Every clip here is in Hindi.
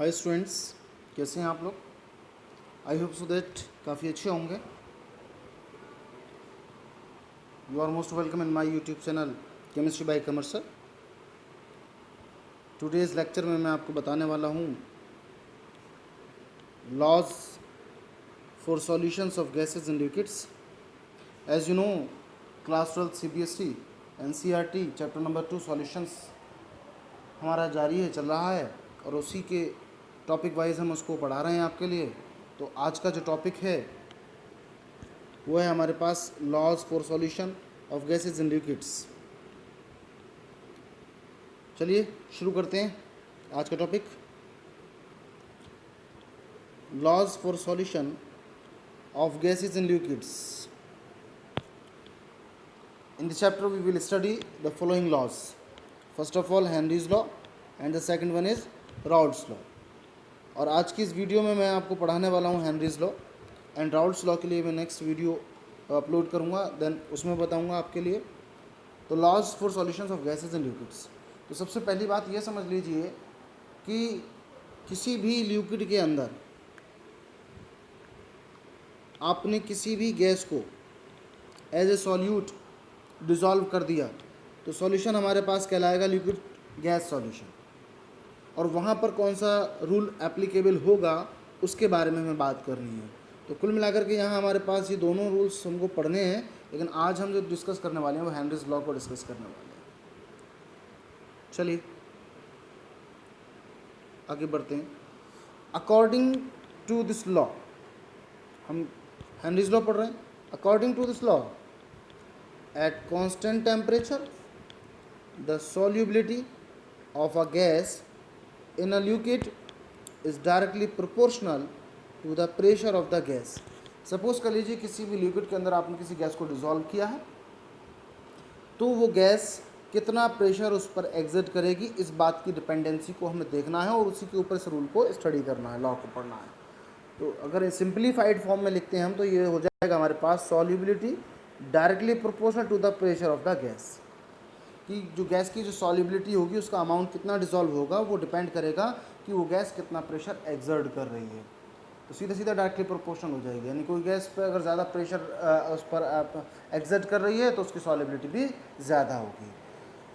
हाय स्टूडेंट्स, कैसे हैं आप लोग। आई होप सो दैट काफ़ी अच्छे होंगे। You are most welcome in my YouTube channel chemistry by Kamar sir. Today's lecture में मैं आपको बताने वाला हूँ laws for solutions of gases and liquids. As you know, class 12 CBSE NCERT chapter number 2 solutions हमारा जारी है, चल रहा है, और उसी के टॉपिक वाइज हम उसको पढ़ा रहे हैं आपके लिए। तो आज का जो टॉपिक है वो है हमारे पास laws for solution of gases and liquids. चलिए शुरू करते हैं आज का topic, laws for solution of gases and liquids. In this chapter we will study the following laws. First of all, Henry's law and the second one is Raoult's law. और आज की इस वीडियो में मैं आपको पढ़ाने वाला हूँ Henry's law and Raoult's law के लिए मैं नेक्स्ट वीडियो अपलोड करूँगा, देन उसमें बताऊँगा आपके लिए। तो laws for solutions of gases and liquids. तो सबसे पहली बात ये समझ लीजिए कि किसी भी लिक्विड के अंदर आपने किसी भी गैस को एज ए सॉल्यूट डिज़ोल्व कर दिया तो सॉल्यूशन हमारे पास कहलाएगा लिक्विड गैस सॉल्यूशन। और वहाँ पर कौन सा रूल एप्लीकेबल होगा उसके बारे में हमें बात करनी है। तो कुल मिलाकर के यहाँ हमारे पास ये दोनों रूल्स हमको पढ़ने हैं, लेकिन आज हम जो डिस्कस करने वाले हैं वो हेनरीज लॉ को डिस्कस करने वाले हैं। चलिए आगे बढ़ते हैं। अकॉर्डिंग टू दिस लॉ, हम हेनरीज लॉ पढ़ रहे हैं। According to this law, at constant temperature the solubility of a gas in a liquid is directly proportional to the pressure of the gas. Suppose कर लीजिए किसी भी लिक्विड के अंदर आपने किसी गैस को डिज़ोल्व किया है तो वो गैस कितना प्रेशर उस पर एग्जर्ट करेगी, इस बात की डिपेंडेंसी को हमें देखना है और उसी के ऊपर इस रूल को स्टडी करना है, लॉ को पढ़ना है। तो अगर सिंप्लीफाइड फॉर्म में लिखते हैं हम तो ये हो जाएगा हमारे पास solubility directly proportional to the pressure of the gas. कि जो गैस की जो सॉल्युबिलिटी होगी उसका अमाउंट कितना डिसॉल्व होगा वो डिपेंड करेगा कि वो गैस कितना प्रेशर एक्सर्ट कर रही है। तो सीधा सीधा डायरेक्टली प्रोपोर्शनल हो जाएगी, यानी कोई गैस पे अगर ज़्यादा प्रेशर उस पर एक्सर्ट कर रही है तो उसकी सॉल्युबिलिटी भी ज़्यादा होगी,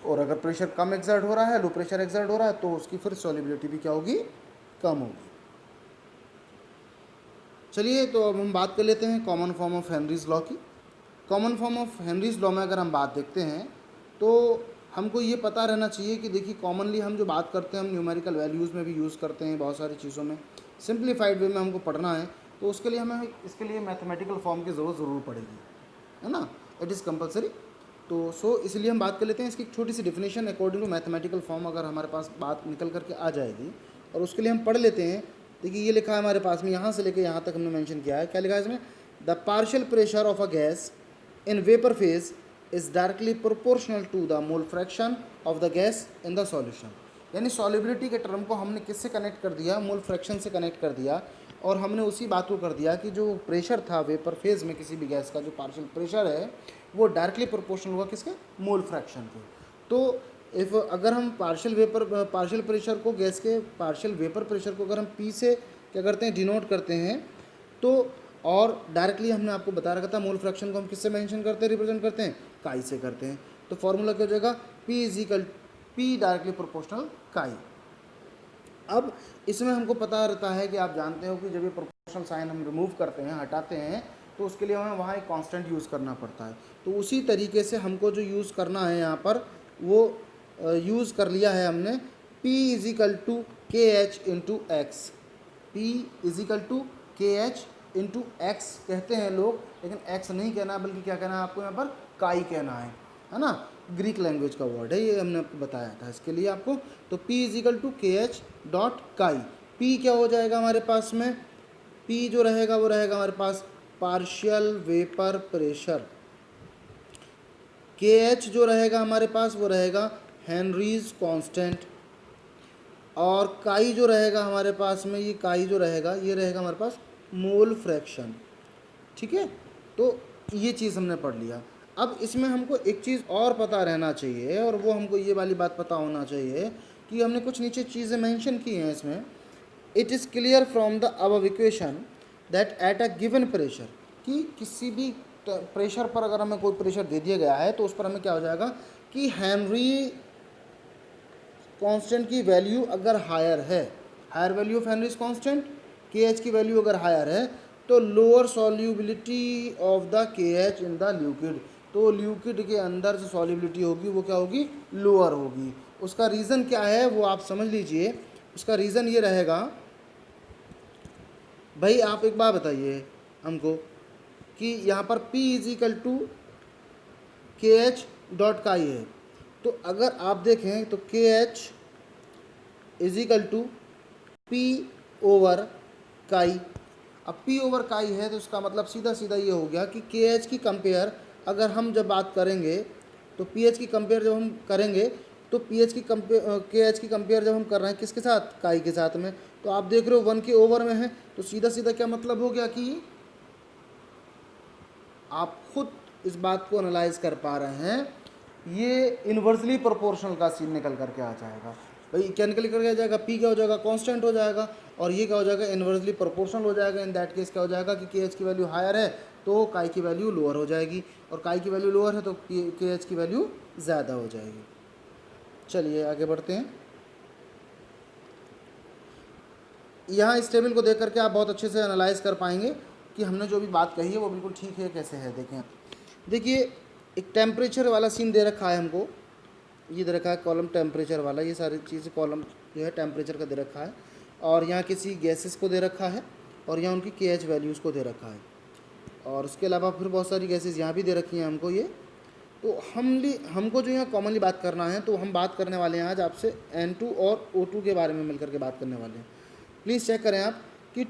और अगर प्रेशर कम एक्सर्ट हो रहा है, लो प्रेशर एक्सर्ट हो रहा है, तो उसकी फिर सॉल्युबिलिटी भी क्या होगी, कम होगी। चलिए तो अब हम बात कर लेते हैं common form of Henry's law की। Common form of Henry's law में अगर हम बात देखते हैं तो हमको ये पता रहना चाहिए कि देखिए कॉमनली हम जो बात करते हैं हम न्यूमेरिकल वैल्यूज़ में भी यूज़ करते हैं, बहुत सारी चीज़ों में सिंप्लीफाइड वे में हमको पढ़ना है, तो उसके लिए हमें इसके लिए मैथमेटिकल फॉर्म की ज़रूर पड़ेगी, है ना, इट इज़ कंपलसरी। तो इसलिए हम बात कर लेते हैं इसकी एक छोटी सी definition according to mathematical form, अगर हमारे पास बात निकल करके आ जाएगी, और उसके लिए हम पढ़ लेते हैं। देखिए ये लिखा है हमारे पास में, यहाँ से लेकर यहाँ तक हमने मेंशन किया है। क्या लिखा है इसमें? The partial pressure of a gas in vapor phase is directly proportional to the mole fraction of the gas in the solution। यानी सॉल्युबिलिटी के टर्म को हमने किससे कनेक्ट कर दिया, मोल फ्रैक्शन से कनेक्ट कर दिया, और हमने उसी बात को कर दिया कि जो प्रेशर था वेपर फेज में किसी भी गैस का, जो पार्शियल प्रेशर है वो डायरेक्टली प्रोपोर्शनल हुआ किसके, मोल फ्रैक्शन के। तो इफ़ अगर हम पार्शियल प्रेशर को, गैस के पार्शियल वेपर प्रेशर को अगर हम पी से क्या करते हैं, डिनोट करते हैं, तो और डायरेक्टली हमने आपको बता रखा था मोल फ्रैक्शन को हम किससे मेंशन करते हैं, रिप्रेजेंट करते हैं, काई से करते हैं। तो फॉर्मूला क्या हो जाएगा, P डायरेक्टली प्रोपोर्शनल काई। अब इसमें हमको पता रहता है कि आप जानते हो कि जब ये प्रोपोर्शनल साइन हम रिमूव करते हैं, हटाते हैं, तो उसके लिए हमें वहाँ एक कांस्टेंट यूज़ करना पड़ता है। तो उसी तरीके से हमको जो यूज़ करना है यहाँ पर वो यूज़ कर लिया है हमने, P = KH × X। P = KH × X कहते हैं लोग, लेकिन X नहीं कहना बल्कि क्या कहना है आपको, यहाँ पर काई कहना है ना, ग्रीक लैंग्वेज का वर्ड है ये, हमने आपको बताया था इसके लिए आपको। तो P = KH काई। P क्या हो जाएगा हमारे पास में, P जो रहेगा वो रहेगा हमारे पास पार्शियल वेपर प्रेशर, KH जो रहेगा हमारे पास वो रहेगा हेनरीज कांस्टेंट, और काई जो रहेगा हमारे पास में, ये काई जो रहेगा ये रहेगा हमारे पास मोल फ्रैक्शन। ठीक है, तो ये चीज़ हमने पढ़ लिया। अब इसमें हमको एक चीज़ और पता रहना चाहिए, और वो हमको ये वाली बात पता होना चाहिए कि हमने कुछ नीचे चीज़ें मेंशन की हैं इसमें, it is clear from the above equation that at a given pressure, कि किसी भी प्रेशर पर अगर हमें कोई प्रेशर दे दिया गया है तो उस पर हमें क्या हो जाएगा कि हेनरी कांस्टेंट की वैल्यू अगर हायर है, higher value of Henry's constant, K H की वैल्यू अगर हायर है, तो lower solubility of the K H in the liquid, तो लिक्विड के अंदर जो सॉल्युबिलिटी होगी वो क्या होगी, लोअर होगी। उसका रीज़न क्या है वो आप समझ लीजिए। उसका रीज़न ये रहेगा, भाई आप एक बात बताइए हमको कि यहाँ पर P is equal to K H dot chi है, तो अगर आप देखें तो K H is equal to P over chi. अब P ओवर काई है तो इसका मतलब सीधा सीधा ये हो गया कि के एच की कंपेयर अगर हम जब बात करेंगे तो पी एच की कंपेयर जब हम करेंगे तो पी एच की कंपेयर के एच की कंपेयर जब हम कर रहे हैं किसके साथ, काई के साथ में, तो आप देख रहे हो 1 के ओवर में है, तो सीधा सीधा क्या मतलब हो गया कि आप खुद इस बात को एनालाइज कर पा रहे हैं, ये इन्वर्सली प्रोपोर्शनल का सीन निकल करके आ जाएगा। भाई क्या निकल करके आ जाएगा, पी क्या हो जाएगा, कांस्टेंट हो जाएगा, और ये क्या हो जाएगा, इन्वर्सली प्रोपोर्शनल हो जाएगा। इन दैट केस क्या हो जाएगा कि के एच की वैल्यू हायर है तो काई की वैल्यू लोअर हो जाएगी, और काई की वैल्यू लोअर है तो के एच की वैल्यू ज़्यादा हो जाएगी। चलिए आगे बढ़ते हैं। यहाँ इस टेबल को देख करके आप बहुत अच्छे से एनालाइज कर पाएंगे कि हमने जो भी बात कही है वो बिल्कुल ठीक है कैसे है। देखें, देखिए एक टेम्परेचर वाला सीन दे रखा है हमको, ये दे रखा है कॉलम टेम्परेचर वाला, ये सारी चीज़ें कॉलम जो है टेम्परेचर का दे रखा है, और यहाँ किसी गैसेस को दे रखा है, और यहाँ उनकी के एच वैल्यूज़ को दे रखा है, और उसके अलावा फिर बहुत सारी गैसेस यहाँ भी दे रखी हैं हमको ये। तो हमको जो यहाँ कॉमनली बात करना है, तो हम बात करने वाले हैं आज आपसे N2 और O2 के बारे में मिलकर के बात करने वाले हैं। प्लीज़ चेक करें आप कि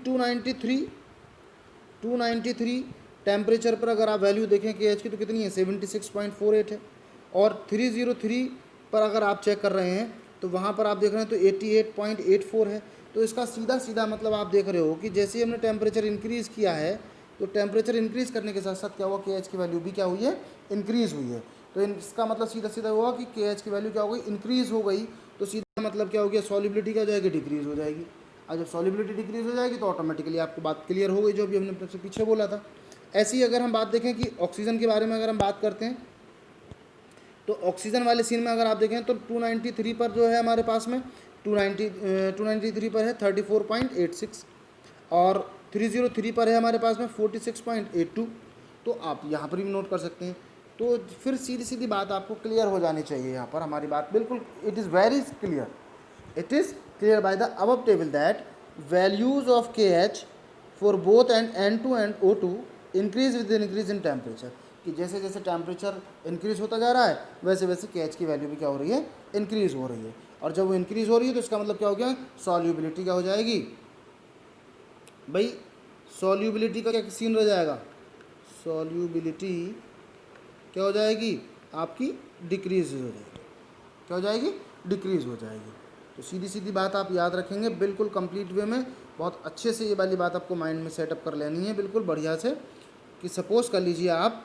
293 टेम्परेचर पर अगर आप वैल्यू देखें के एच की तो कितनी है, 76.48 है, और 303 पर अगर आप चेक कर रहे हैं तो वहाँ पर आप देख रहे हैं तो 88.84 है। तो इसका सीधा सीधा मतलब आप देख रहे हो कि जैसे ही हमने टेम्परेचर इंक्रीज़ किया है तो टेम्परेचर इंक्रीज़ करने के साथ साथ क्या हुआ, के एच की वैल्यू भी क्या हुई है, इंक्रीज़ हुई है। तो इसका मतलब सीधा सीधा हुआ कि के एच की वैल्यू क्या हो गई, इंक्रीज़ हो गई, तो सीधा मतलब क्या हो गया, सॉल्युबिलिटी क्या हो जाएगी, डिक्रीज़ हो जाएगी। और जब सॉल्युबिलिटी डिक्रीज़ हो जाएगी तो ऑटोमेटिकली आपको बात क्लियर हो गई जो भी हमने सबसे पीछे बोला था। ऐसे ही अगर हम बात देखें कि ऑक्सीजन के बारे में अगर हम बात करते हैं तो ऑक्सीजन वाले सीन में अगर आप देखें तो 293 पर जो है हमारे पास में 293 पर है 34.86, और 303 पर है हमारे पास में 46.82। तो आप यहाँ पर भी नोट कर सकते हैं। तो फिर सीधी सीधी बात आपको क्लियर हो जानी चाहिए, यहाँ पर हमारी बात बिल्कुल it is very clear, it is clear by the above table that values of K H for both and N2 and O2 increase with increase in temperature, कि जैसे जैसे टेम्परेचर इंक्रीज़ होता जा रहा है वैसे वैसे के एच की वैल्यू भी क्या हो रही है, इंक्रीज़ हो रही है। और जब वो इंक्रीज़ हो रही है तो इसका मतलब क्या हो गया, सॉल्युबिलिटी क्या हो जाएगी, भाई सॉल्युबिलिटी का क्या सीन रह जाएगा, सॉल्युबिलिटी क्या हो जाएगी आपकी, डिक्रीज़ हो जाएगी, क्या हो जाएगी, डिक्रीज़ हो जाएगी। तो सीधी सीधी बात आप याद रखेंगे बिल्कुल कंप्लीट वे में, बहुत अच्छे से ये वाली बात आपको माइंड में सेटअप कर लेनी है बिल्कुल बढ़िया से, कि सपोज़ कर लीजिए आप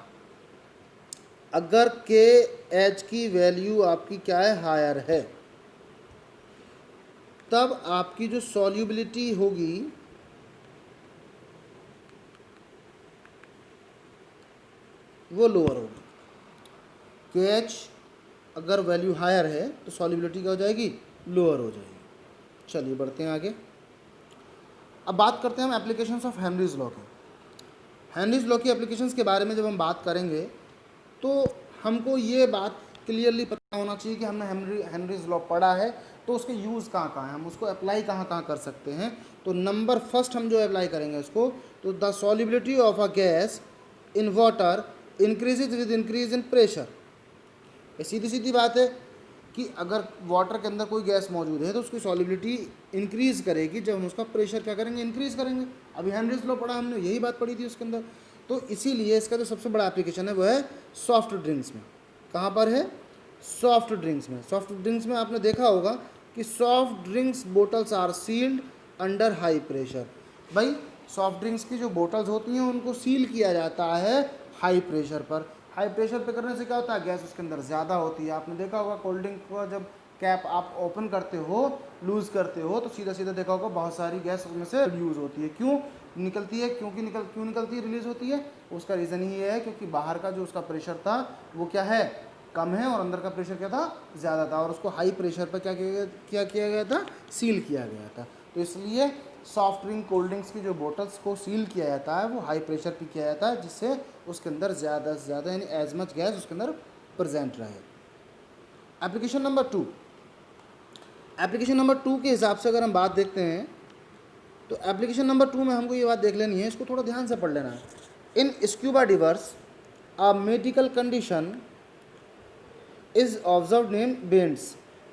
अगर के एच की वैल्यू आपकी क्या है, हायर है, तब आपकी जो सॉल्युबिलिटी होगी वो लोअर होगी। के एच अगर वैल्यू हायर है तो सॉल्युबिलिटी क्या हो जाएगी, लोअर हो जाएगी। चलिए बढ़ते हैं आगे। अब बात करते हैं हम एप्लीकेशंस ऑफ हेनरीज लॉ की। हेनरीज लॉ की एप्लीकेशंस के बारे में जब हम बात करेंगे तो हमको ये बात क्लियरली पता होना चाहिए कि हमने हेनरीज लॉ पढ़ा है तो उसके यूज़ कहाँ कहाँ हैं, हम उसको अप्लाई कहाँ कहाँ कर सकते हैं। तो नंबर फर्स्ट हम जो अप्लाई करेंगे उसको, तो the solubility of a gas in water increases with increase in pressure. ये सीधी सीधी बात है कि अगर वाटर के अंदर कोई गैस मौजूद है तो उसकी सॉल्युबिलिटी इंक्रीज़ करेगी जब हम उसका प्रेशर क्या करेंगे, इंक्रीज़ करेंगे। अभी हेनरीज लॉ पढ़ा हमने, यही बात पढ़ी थी उसके अंदर। तो इसीलिए इसका जो सबसे बड़ा एप्लीकेशन है वो है सॉफ्ट ड्रिंक्स में। कहाँ पर है, सॉफ्ट ड्रिंक्स में। सॉफ्ट ड्रिंक्स में आपने देखा होगा कि soft drinks bottles are sealed under high pressure. भाई सॉफ्ट ड्रिंक्स की जो बोटल्स होती हैं उनको सील किया जाता है हाई प्रेशर पर। हाई प्रेशर पे करने से क्या होता है, गैस उसके अंदर ज़्यादा होती है। आपने देखा होगा कोल्ड ड्रिंक का जब कैप आप ओपन करते हो, लूज़ करते हो, तो सीधा सीधा देखा होगा बहुत सारी गैस उसमें से यूज़ होती है। क्यों निकलती है, क्यों निकलती है, रिलीज़ होती है? उसका रीज़न ही ये है क्योंकि बाहर का जो उसका प्रेशर था वो क्या है, कम है, और अंदर का प्रेशर क्या था, ज़्यादा था, और उसको हाई प्रेशर पर क्या किया गया था, सील किया गया था। तो इसलिए सॉफ्ट ड्रिंक, कोल्ड ड्रिंक्स की जो बोटल्स को सील किया जाता है वो हाई प्रेशर पे किया जाता है, जिससे उसके अंदर ज़्यादा से ज़्यादा यानी एज मच गैस उसके अंदर प्रेजेंट रहे। एप्लीकेशन नंबर 2, एप्लीकेशन नंबर 2 के हिसाब से अगर हम बात देखते हैं तो एप्लीकेशन नंबर 2 में हमको ये बात देख लेनी है, इसको थोड़ा ध्यान से पढ़ लेना है। In scuba divers a medical condition is observed in bends,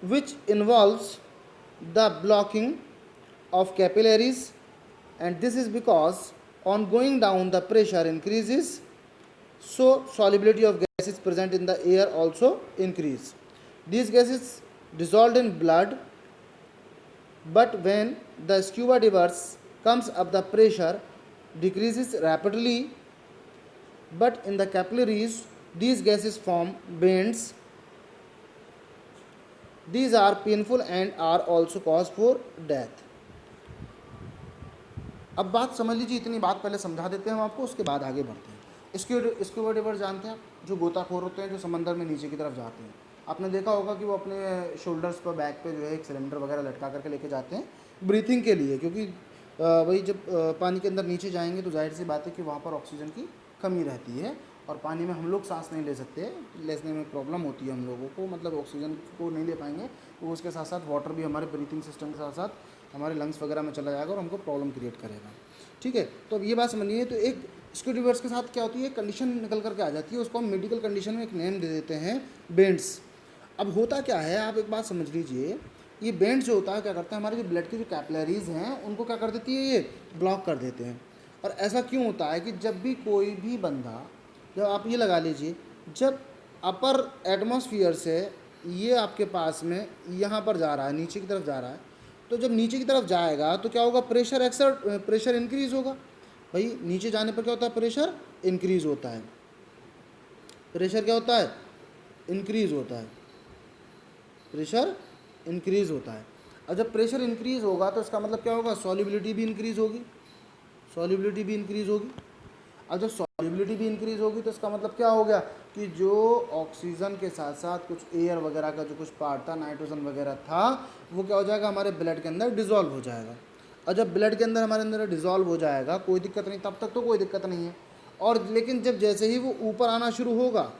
which involves the blocking of capillaries, and this is because on going down the pressure increases, so solubility of gases present in the air also increase. These gases dissolved in blood, but when the scuba divers comes up, the pressure decreases rapidly, but in the capillaries these gases form bends. These are painful and are also cause for death. अब बात समझ लीजिए, इतनी बात पहले समझा देते हैं हम आपको, उसके बाद आगे बढ़ते हैं। स्क्यूबा डाइवर जानते हैं, जो गोताखोर होते हैं, जो समंदर में नीचे की तरफ जाते हैं। आपने देखा होगा कि वो अपने शोल्डर्स पर, बैक पे जो है एक सिलेंडर वगैरह लटका करके लेके जाते हैं ब्रीथिंग के लिए, क्योंकि वही जब पानी के अंदर नीचे जाएंगे तो जाहिर सी बात है कि वहाँ पर ऑक्सीजन की कमी रहती है, और पानी में हम लोग सांस नहीं ले सकते, लेने में प्रॉब्लम होती है हम लोगों को, मतलब ऑक्सीजन को नहीं ले पाएंगे, तो उसके साथ साथ वाटर भी हमारे ब्रीथिंग सिस्टम के साथ साथ हमारे लंग्स वगैरह में चला जाएगा और हमको प्रॉब्लम क्रिएट करेगा। ठीक है, तो अब ये बात समझिए। तो एक स्क्यूबा डाइवर्स के साथ क्या होती है, कंडीशन निकल करके आ जाती है, उसको हम मेडिकल कंडीशन में एक नेम दे देते हैं, बेंड्स। अब होता क्या है, आप एक बात समझ लीजिए, ये बेंड्स जो होता है क्या करता है, हमारे जो ब्लड की जो कैपिलरीज हैं उनको क्या कर देती है, ये ब्लॉक कर देते हैं। और ऐसा क्यों होता है कि जब भी कोई भी बंदा, जब आप ये लगा लीजिए, जब अपर एटमॉस्फेयर से ये आपके पास में यहाँ पर जा रहा है, नीचे की तरफ जा रहा है, तो जब नीचे की तरफ जाएगा तो क्या होगा, प्रेशर इंक्रीज़ होगा। भाई नीचे जाने पर क्या होता है, प्रेशर इंक्रीज़ होता है। प्रेशर क्या होता है, इंक्रीज़ होता है, प्रेशर इंक्रीज़ होता है। और जब प्रेशर इंक्रीज़ होगा तो इसका मतलब क्या होगा, सॉल्युबिलिटी भी इंक्रीज़ होगी, सॉल्युबिलिटी भी इंक्रीज़ होगी। अब जब सॉल्युबिलिटी भी इंक्रीज़ होगी तो इसका मतलब क्या हो गया कि जो ऑक्सीजन के साथ साथ कुछ एयर वगैरह का जो कुछ पार्ट था, नाइट्रोजन वगैरह था, वो क्या हो जाएगा, हमारे ब्लड के अंदर डिज़ोल्व हो जाएगा। और जब ब्लड के अंदर हमारे अंदर डिज़ोल्व हो जाएगा, कोई दिक्कत नहीं, तब तक तो कोई दिक्कत नहीं है। और लेकिन जब जैसे ही वो ऊपर आना शुरू होगा,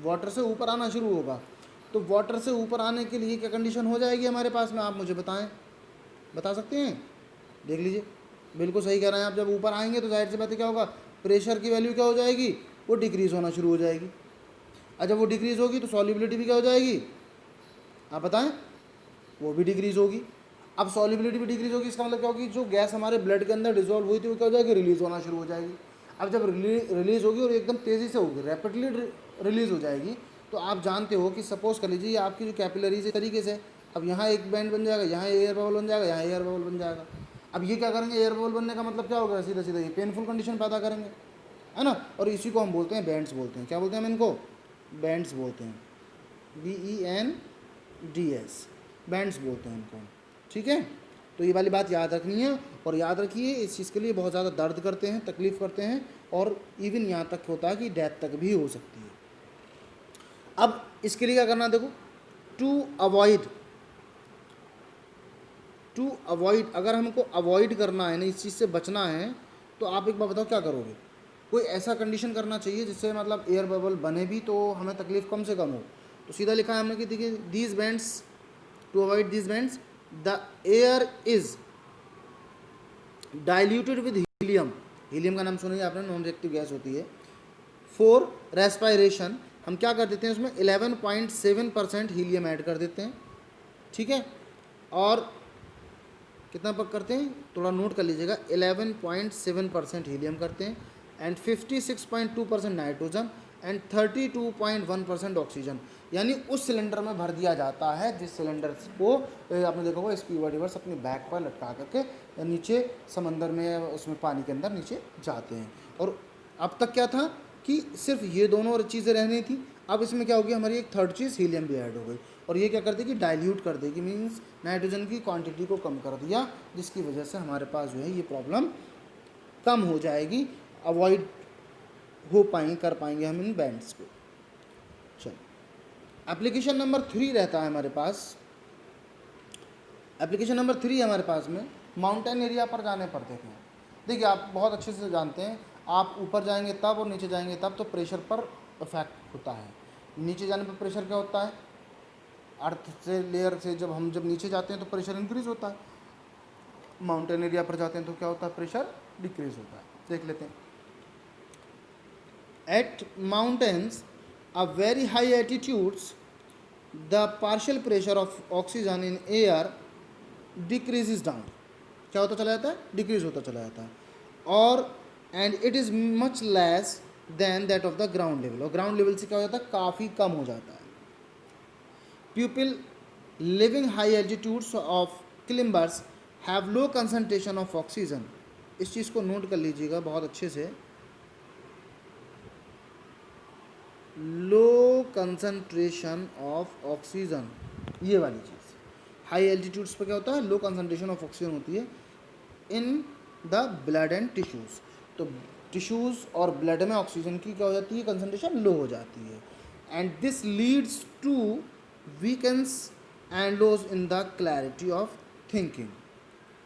वाटर से ऊपर आना शुरू होगा, तो वाटर से ऊपर आने के लिए क्या कंडीशन हो जाएगी हमारे पास में, आप मुझे बताएं, बता सकते हैं? देख लीजिए, बिल्कुल सही कह रहे हैं आप। जब ऊपर आएंगे तो जाहिर सी बात है क्या होगा, प्रेशर की वैल्यू क्या हो जाएगी, वो डिक्रीज़ होना शुरू हो जाएगी। और जब वो डिक्रीज़ होगी तो सॉल्युबिलिटी भी क्या हो जाएगी, आप बताएं, वो भी डिक्रीज़ होगी। अब सॉल्युबिलिटी भी डिक्रीज़ होगी, इसका मतलब क्या होगी, जो गैस हमारे ब्लड के अंदर डिजोल्व हुई थी वो क्या हो जाएगी, रिलीज़ होना शुरू हो जाएगी। अब जब रिलीज़ होगी और एकदम तेज़ी से होगी, रैपिडली रिलीज़ हो जाएगी, तो आप जानते हो कि सपोज कर लीजिए आपकी जो कैपिलरीज है तरीके से, अब यहाँ एक बैंड बन जाएगा, यहाँ एयर बबल बन जाएगा, यहाँ एयर बबल बन जाएगा। अब ये क्या करेंगे, एयर बबल बनने का मतलब क्या होगा, सीधा सीधा ये पेनफुल कंडीशन पैदा करेंगे, है ना। और इसी को हम बोलते हैं बैंड्स बोलते हैं। क्या बोलते हैं हम इनको, बैंड्स बोलते हैं, BENDS, बैंड्स बोलते हैं इनको। ठीक है, तो ये वाली बात याद रखनी है। और याद रखिए, इस चीज़ के लिए बहुत ज़्यादा दर्द करते हैं, तकलीफ़ करते हैं, और इवन यहाँ तक होता है कि डेथ तक भी हो सकती है। अब इसके लिए क्या करना, देखो, टू अवॉइड, अगर हमको अवॉइड करना है ना, इस चीज़ से बचना है, तो आप एक बार बताओ क्या करोगे। कोई ऐसा कंडीशन करना चाहिए जिससे मतलब एयर बबल बने भी तो हमें तकलीफ़ कम से कम हो। तो सीधा लिखा है हमने कि देखिए, these bends, to avoid these bends the air is diluted with helium. Helium का नाम सुनिए आपने, नॉन रिएक्टिव गैस होती है। फॉर रेस्पायरेशन हम क्या कर देते हैं, उसमें 11.7% हीलियम ऐड कर देते हैं। ठीक है, और कितना पर करते हैं, थोड़ा नोट कर लीजिएगा, 11.7% हीलियम करते हैं, एंड 56.2% नाइट्रोजन, एंड 32.1% ऑक्सीजन। यानी उस सिलेंडर में भर दिया जाता है जिस सिलेंडर को आपने देखा होगा स्क्यूबा डाइवर्स अपनी बैक पर लटका करके नीचे समंदर में, उसमें पानी के अंदर नीचे जाते हैं। और अब तक क्या था कि सिर्फ ये दोनों चीज़ें रहनी थी, अब इसमें क्या होगी, हमारी एक थर्ड चीज़ हीलियम भी ऐड हो गई। और ये क्या कर देगी, डाइल्यूट कर देगी, मीन्स नाइट्रोजन की क्वांटिटी को कम कर दिया, जिसकी वजह से हमारे पास जो है ये प्रॉब्लम कम हो जाएगी, अवॉइड कर पाएंगे हम इन बैंड्स को। चलो एप्लीकेशन नंबर 3 रहता है हमारे पास। एप्लीकेशन नंबर 3 हमारे पास में माउंटेन एरिया पर जाने पर देखें। देखिए आप बहुत अच्छे से जानते हैं, आप ऊपर जाएंगे तब और नीचे जाएंगे तब तो प्रेशर पर इफेक्ट होता है। नीचे जाने पर प्रेशर क्या होता है, अर्थ से लेयर से जब नीचे जाते हैं तो प्रेशर इंक्रीज होता है, माउंटेन एरिया पर जाते हैं तो क्या होता है, प्रेशर डिक्रीज होता है। देख लेते हैं। At mountains a very high altitudes the partial pressure of oxygen in air decreases down. क्या होता चला जाता है, डिक्रीज होता चला जाता है, और and it is much less than that of the ground level, और ग्राउंड लेवल से क्या हो जाता है, काफ़ी कम हो जाता है। People living high altitudes of climbers have low concentration of oxygen. इस चीज़ को नोट कर लीजिएगा बहुत अच्छे से, लो कंसनट्रेशन ऑफ ऑक्सीजन, ये वाली चीज़। हाई एल्टीट्यूड्स पर क्या होता है, लो कंसनट्रेशन ऑफ ऑक्सीजन होती है in the blood and tissues. तो टिश्यूज़ और ब्लड में ऑक्सीजन की क्या हो जाती है, कंसनट्रेशन लो हो जाती है, and this leads to weakness and loss in the clarity of thinking.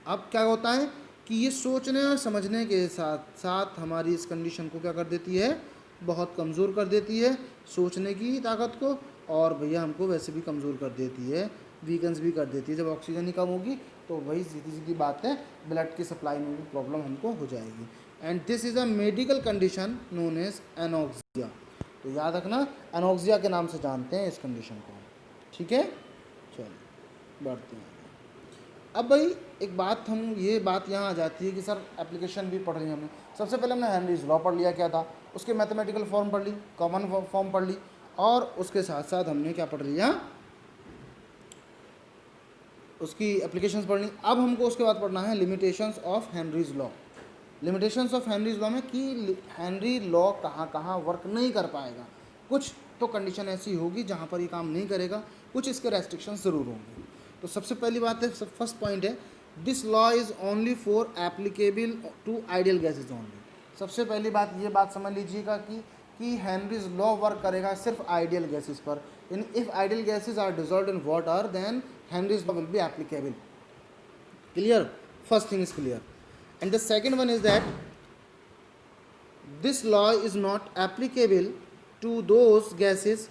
अब क्या होता है कि ये सोचने और समझने के साथ साथ हमारी इस कंडीशन को क्या कर देती है, बहुत कमज़ोर कर देती है, सोचने की ताकत को, और भैया हमको वैसे भी कमज़ोर कर देती है, वीकन्स भी कर देती है। जब ऑक्सीजन ही कम होगी तो वही सीधी सीधी बात है, ब्लड की सप्लाई में भी प्रॉब्लम हमको हो जाएगी। And this is a medical condition known as anoxia. तो याद रखना, एनॉक्सिया के नाम से जानते हैं इस कंडीशन को, ठीक है। चलो बढ़ते हैं। अब भाई एक बात, ये बात यहाँ आ जाती है कि सर एप्लीकेशन भी पढ़ ली हमने। सबसे पहले हमने हेनरीज लॉ पढ़ लिया, क्या था, उसके मैथमेटिकल फॉर्म पढ़ ली, कॉमन फॉर्म पढ़ ली, और उसके साथ साथ हमने क्या पढ़ लिया, उसकी एप्लीकेशंस पढ़नी। अब हमको उसके बाद पढ़ना है limitations of Henry's law. Limitations of Henry's law में कि हेनरी लॉ कहाँ कहाँ वर्क नहीं कर पाएगा। कुछ तो कंडीशन ऐसी होगी जहाँ पर ये काम नहीं करेगा, कुछ इसके रेस्ट्रिक्शंस ज़रूर होंगे। तो सबसे पहली बात है, फर्स्ट पॉइंट है, this law is only for applicable to ideal gases only. सबसे पहली बात ये बात समझ लीजिएगा कि हेनरीज लॉ वर्क करेगा सिर्फ आइडियल गैसेज पर। In if ideal gases are dissolved in water then Henry's law will be applicable. Clear? First thing is clear. And the second one is that this law is not applicable to those gases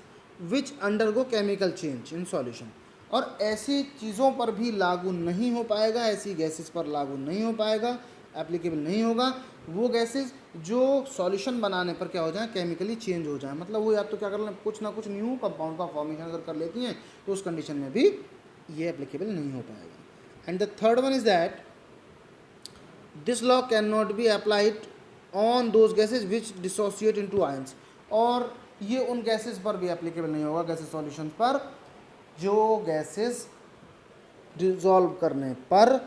which undergo chemical change in solution. और ऐसी चीज़ों पर भी लागू नहीं हो पाएगा, ऐसी गैसेस पर लागू नहीं हो पाएगा, एप्लीकेबल नहीं होगा वो गैसेस जो सॉल्यूशन बनाने पर क्या हो जाए, केमिकली चेंज हो जाए। मतलब वो या तो क्या कर लें, कुछ ना कुछ न्यू कंपाउंड का फॉर्मेशन अगर कर लेती हैं तो उस कंडीशन में भी ये एप्लीकेबल नहीं हो पाएगा। And the third one is that this law can not be applied on those gases which dissociate into ions. और ये उन गैसेज पर भी एप्लीकेबल नहीं होगा, गैसेज सॉल्यूशन पर, जो गैसेज डिसॉल्व करने पर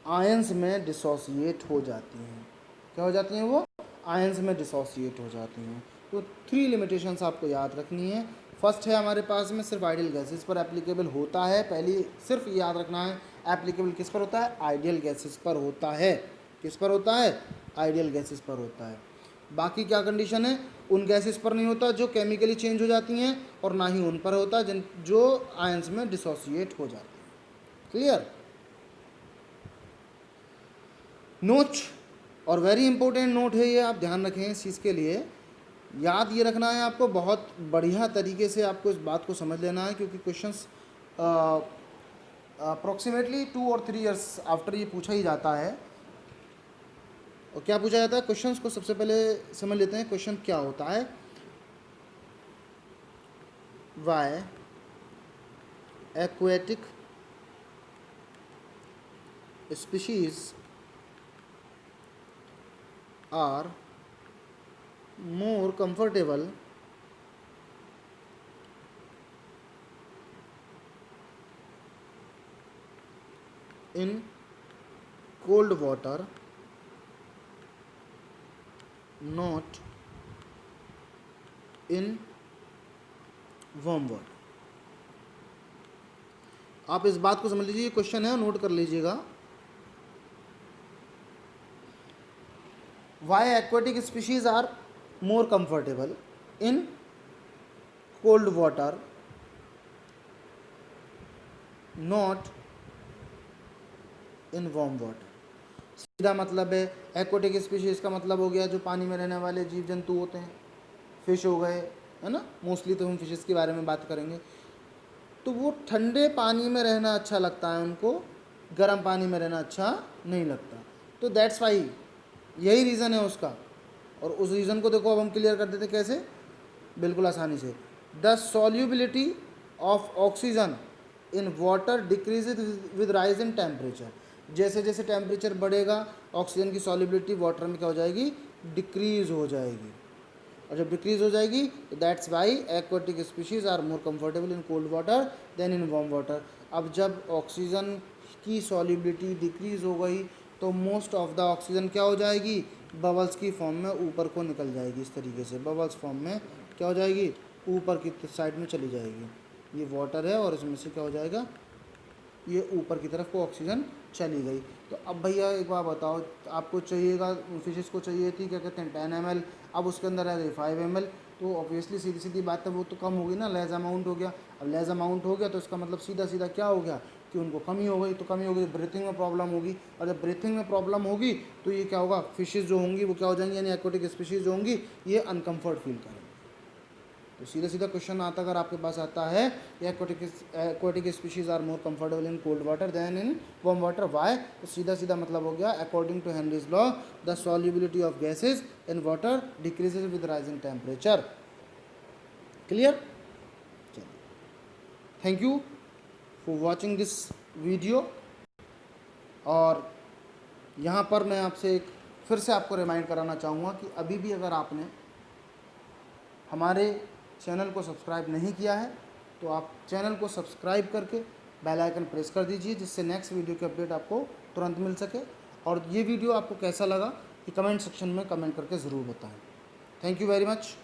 आयंस में डिसोसिएट हो जाती हैं। क्या हो जाती हैं वो, आयंस में डिसोसिएट हो जाती हैं। तो 3 लिमिटेशंस आपको याद रखनी है। फर्स्ट है हमारे पास में सिर्फ आइडियल गैसेस पर एप्लीकेबल होता है, पहली सिर्फ याद रखना है, एप्लीकेबल किस पर होता है, आइडियल गैसेस पर होता है। किस पर होता है, आइडियल गैसेस पर होता है। बाकी क्या कंडीशन है, उन गैसेस पर नहीं होता जो केमिकली चेंज हो जाती हैं, और ना ही उन पर होता जिन जो आयंस में डिसोसिएट हो जाती हैं। क्लियर। नोट, और वेरी इंपॉर्टेंट नोट है ये, आप ध्यान रखें इस चीज़ के लिए, याद ये रखना है आपको, बहुत बढ़िया तरीके से आपको इस बात को समझ लेना है, क्योंकि क्वेश्चंस अप्रोक्सीमेटली 2 और 3 ईयर्स आफ्टर ये पूछा ही जाता है। और क्या पूछा जाता है, क्वेश्चंस को सबसे पहले समझ लेते हैं क्वेश्चन क्या होता है। Why aquatic species are more comfortable in cold water, not in warm water. आप इस बात को समझ लीजिए, ये क्वेश्चन है, नोट कर लीजिएगा। Why aquatic species are more comfortable in cold water not in warm water. सीधा मतलब है, एक्वेटिक स्पीशीज का मतलब हो गया जो पानी में रहने वाले जीव जंतु होते हैं, फिश हो गए, है ना, मोस्टली तो हम फिशेस के बारे में बात करेंगे। तो वो ठंडे पानी में रहना अच्छा लगता है उनको, गर्म पानी में रहना अच्छा नहीं लगता। तो दैट्स वाई, यही रीज़न है उसका। और उस रीज़न को देखो अब हम क्लियर कर देते कैसे, बिल्कुल आसानी से। The solubility of oxygen in water decreases with rise in temperature. जैसे जैसे टेम्परेचर बढ़ेगा ऑक्सीजन की सॉल्युबिलिटी वाटर में क्या हो जाएगी, डिक्रीज हो जाएगी। और जब डिक्रीज हो जाएगी तो that's why aquatic species are more comfortable in cold water then in warm water. अब जब ऑक्सीजन की सॉल्युबिलिटी डिक्रीज हो गई तो मोस्ट ऑफ द ऑक्सीजन क्या हो जाएगी, बबल्स की फॉर्म में ऊपर को निकल जाएगी। इस तरीके से बबल्स फॉर्म में क्या हो जाएगी, ऊपर की साइड में चली जाएगी। ये वाटर है और इसमें से क्या हो जाएगा, ये ऊपर की तरफ को ऑक्सीजन चली गई। तो अब भैया एक बार बताओ, आपको चाहिएगा, फिशेस को चाहिए थी क्या कहते हैं 10 ml, अब उसके अंदर है 5 ml, तो ऑब्वियसली सीधी सीधी बात है वो तो कम होगी ना, लेस अमाउंट हो गया। अब लेस अमाउंट हो गया तो इसका मतलब सीधा सीधा क्या हो गया कि उनको कमी हो गई। तो कमी हो गई, ब्रीथिंग में प्रॉब्लम होगी, और जब ब्रीथिंग में प्रॉब्लम होगी तो ये क्या होगा, फिशेस जो होंगी वो क्या हो जाएंगी, यानी एक्वेटिक स्पीशीज जो होंगी ये अनकम्फर्ट फील करेंगी। तो सीधा सीधा क्वेश्चन आता, अगर आपके पास आता है aquatic species are more comfortable in cold water then in warm water, why, तो सीधा सीधा मतलब हो गया according to Henry's law the solubility of gases in water decreases with rising temperature. Clear? चलिए, thank you for watching this video. और यहाँ पर मैं आपसे एक फिर से आपको रिमाइंड कराना चाहूँगा कि अभी भी अगर आपने हमारे चैनल को सब्सक्राइब नहीं किया है तो आप चैनल को सब्सक्राइब करके बेल आइकन प्रेस कर दीजिए, जिससे नेक्स्ट वीडियो की अपडेट आपको तुरंत मिल सके। और ये वीडियो आपको कैसा लगा ये कमेंट सेक्शन में कमेंट करके ज़रूर बताएं। Thank you very much.